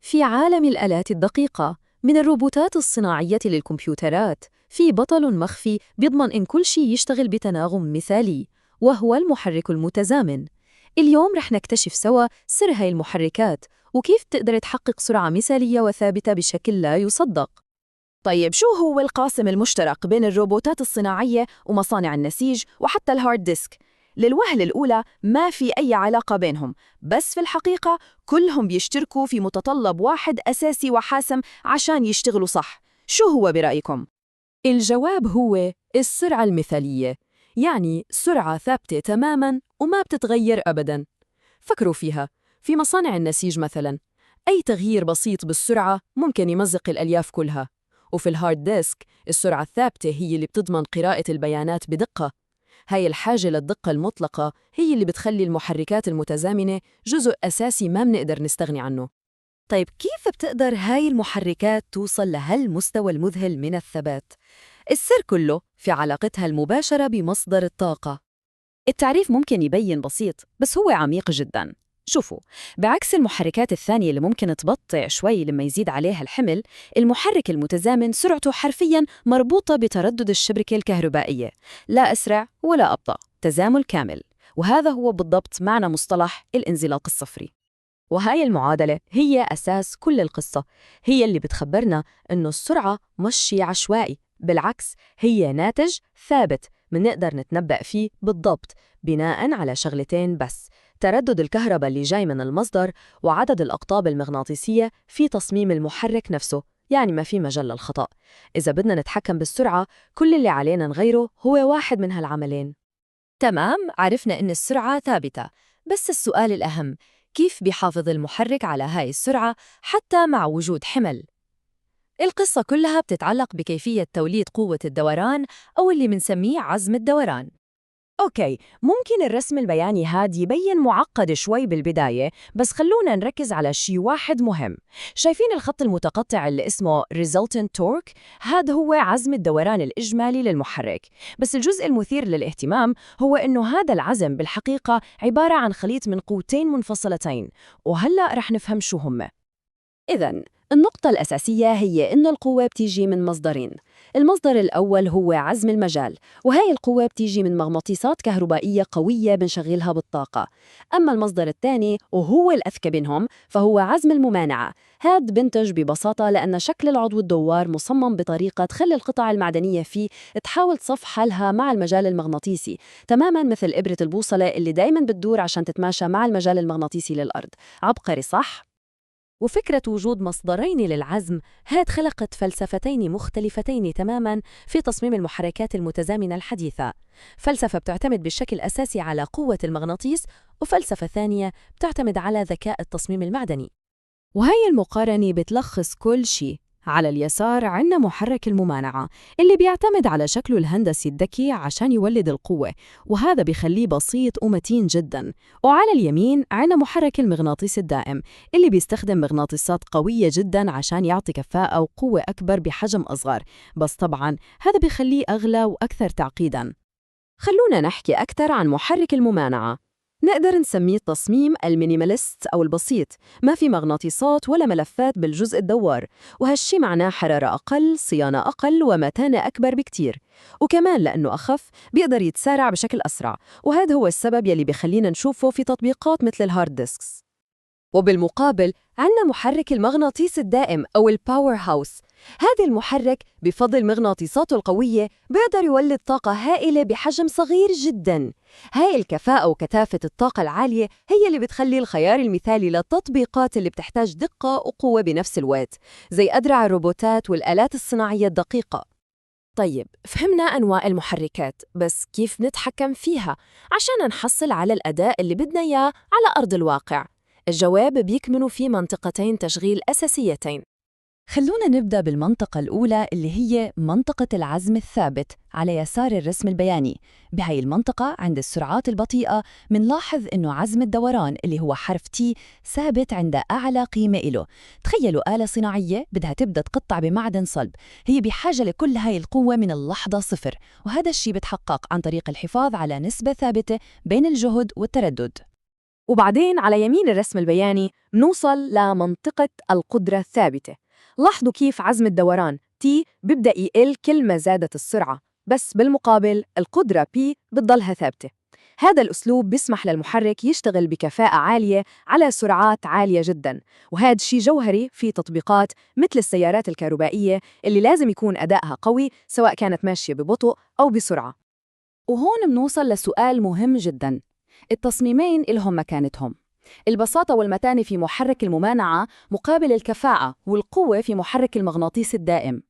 في عالم الآلات الدقيقة، من الروبوتات الصناعية للكمبيوترات، في بطل مخفي بيضمن إن كل شيء يشتغل بتناغم مثالي، وهو المحرك المتزامن. اليوم رح نكتشف سوا سر هاي المحركات وكيف تقدر تحقق سرعة مثالية وثابتة بشكل لا يصدق. طيب شو هو القاسم المشترك بين الروبوتات الصناعية ومصانع النسيج وحتى الهارد ديسك؟ للوهلة الأولى ما في أي علاقة بينهم، بس في الحقيقة كلهم بيشتركوا في متطلب واحد أساسي وحاسم عشان يشتغلوا صح. شو هو برأيكم؟ الجواب هو السرعة المثالية، يعني سرعة ثابتة تماماً وما بتتغير أبداً. فكروا فيها، في مصانع النسيج مثلاً، أي تغيير بسيط بالسرعة ممكن يمزق الألياف كلها. وفي الهارد ديسك، السرعة الثابتة هي اللي بتضمن قراءة البيانات بدقة. هاي الحاجة للدقة المطلقة هي اللي بتخلي المحركات المتزامنة جزء أساسي ما بنقدر نستغني عنه. طيب كيف بتقدر هاي المحركات توصل لهالمستوى المذهل من الثبات؟ السر كله في علاقتها المباشرة بمصدر الطاقة. التعريف ممكن يبين بسيط، بس هو عميق جداً. شوفوا، بعكس المحركات الثانية اللي ممكن تبطئ شوي لما يزيد عليها الحمل، المحرك المتزامن سرعته حرفياً مربوطة بتردد الشبكة الكهربائية، لا أسرع ولا أبطأ، تزامن كامل. وهذا هو بالضبط معنى مصطلح الانزلاق الصفري. وهاي المعادلة هي أساس كل القصة، هي اللي بتخبرنا إنه السرعة مش شيء عشوائي، بالعكس هي ناتج ثابت منقدر نتنبأ فيه بالضبط بناءً على شغلتين بس: تردد الكهرباء اللي جاي من المصدر، وعدد الأقطاب المغناطيسية في تصميم المحرك نفسه. يعني ما في مجال للخطأ. إذا بدنا نتحكم بالسرعة، كل اللي علينا نغيره هو واحد من هالعملين. تمام، عرفنا إن السرعة ثابتة، بس السؤال الأهم: كيف بيحافظ المحرك على هاي السرعة حتى مع وجود حمل؟ القصة كلها بتتعلق بكيفية توليد قوة الدوران، أو اللي منسميه عزم الدوران. أوكي، ممكن الرسم البياني هاد يبين معقد شوي بالبداية، بس خلونا نركز على شيء واحد مهم. شايفين الخط المتقطع اللي اسمه resultant torque؟ هاد هو عزم الدوران الإجمالي للمحرك. بس الجزء المثير للاهتمام هو إنه هذا العزم بالحقيقة عبارة عن خليط من قوتين منفصلتين، وهلأ رح نفهم شو هم. إذن النقطة الأساسية هي إن القوة بتيجي من مصدرين. المصدر الأول هو عزم المجال، وهي القوة بتيجي من مغناطيسات كهربائية قوية بنشغلها بالطاقة. أما المصدر الثاني وهو الأذكى بينهم فهو عزم الممانعة. هاد بنتج ببساطة لأن شكل العضو الدوار مصمم بطريقة تخلي القطع المعدنية فيه تحاول تصف حالها مع المجال المغناطيسي، تماماً مثل إبرة البوصلة اللي دايماً بتدور عشان تتماشى مع المجال المغناطيسي للأرض. عبقري صح؟ وفكرة وجود مصدرين للعزم هاد خلقت فلسفتين مختلفتين تماماً في تصميم المحركات المتزامنة الحديثة. فلسفة بتعتمد بشكل أساسي على قوة المغناطيس، وفلسفة ثانية بتعتمد على ذكاء التصميم المعدني. وهي المقارنة بتلخص كل شيء. على اليسار عنا محرك الممانعة اللي بيعتمد على شكله الهندسي الذكي عشان يولد القوة، وهذا بيخليه بسيط ومتين جداً. وعلى اليمين عنا محرك المغناطيس الدائم اللي بيستخدم مغناطيسات قوية جداً عشان يعطي كفاءة وقوة أكبر بحجم أصغر، بس طبعاً هذا بيخليه أغلى وأكثر تعقيداً. خلونا نحكي أكثر عن محرك الممانعة. نقدر نسميه التصميم المينيماليست أو البسيط، ما في مغناطيسات ولا ملفات بالجزء الدوار، وهالشي معناه حرارة أقل، صيانة أقل، ومتانة أكبر بكتير. وكمان لأنه أخف بيقدر يتسارع بشكل أسرع، وهذا هو السبب يلي بيخلينا نشوفه في تطبيقات مثل الهارد ديسكس. وبالمقابل عنا محرك المغناطيس الدائم أو الباور هاوس. هذا المحرك بفضل مغناطيساته القوية بيقدر يولد طاقة هائلة بحجم صغير جداً. هاي الكفاءة وكثافة الطاقة العالية هي اللي بتخلي الخيار المثالي للتطبيقات اللي بتحتاج دقة وقوة بنفس الوقت، زي أدرع الروبوتات والآلات الصناعية الدقيقة. طيب، فهمنا أنواع المحركات، بس كيف نتحكم فيها عشان نحصل على الأداء اللي بدنا إياه على أرض الواقع؟ الجواب بيكمن في منطقتين تشغيل أساسيتين. خلونا نبدأ بالمنطقة الأولى اللي هي منطقة العزم الثابت على يسار الرسم البياني. بهاي المنطقة عند السرعات البطيئة منلاحظ إنه عزم الدوران اللي هو حرف T ثابت عند أعلى قيمة إله. تخيلوا آلة صناعية بدها تبدأ تقطع بمعدن صلب، هي بحاجة لكل هاي القوة من اللحظة صفر، وهذا الشيء بتحقق عن طريق الحفاظ على نسبة ثابتة بين الجهد والتردد. وبعدين على يمين الرسم البياني نوصل لمنطقة القدرة الثابتة. لاحظوا كيف عزم الدوران T بيبدأ يقل كل ما زادت السرعة، بس بالمقابل القدرة P بتضلها ثابتة. هذا الأسلوب بيسمح للمحرك يشتغل بكفاءة عالية على سرعات عالية جداً، وهذا شيء جوهري في تطبيقات مثل السيارات الكهربائية اللي لازم يكون أدائها قوي سواء كانت ماشية ببطء أو بسرعة. وهون منوصل لسؤال مهم جداً. التصميمين إلهم مكانتهم. البساطة والمتانة في محرك الممانعة مقابل الكفاءة والقوة في محرك المغناطيس الدائم.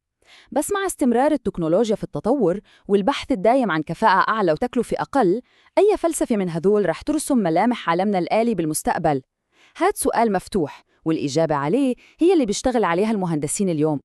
بس مع استمرار التكنولوجيا في التطور والبحث الدائم عن كفاءة أعلى وتكلفة أقل، أي فلسفة من هذول رح ترسم ملامح عالمنا الآلي بالمستقبل؟ هاد سؤال مفتوح، والإجابة عليه هي اللي بيشتغل عليها المهندسين اليوم.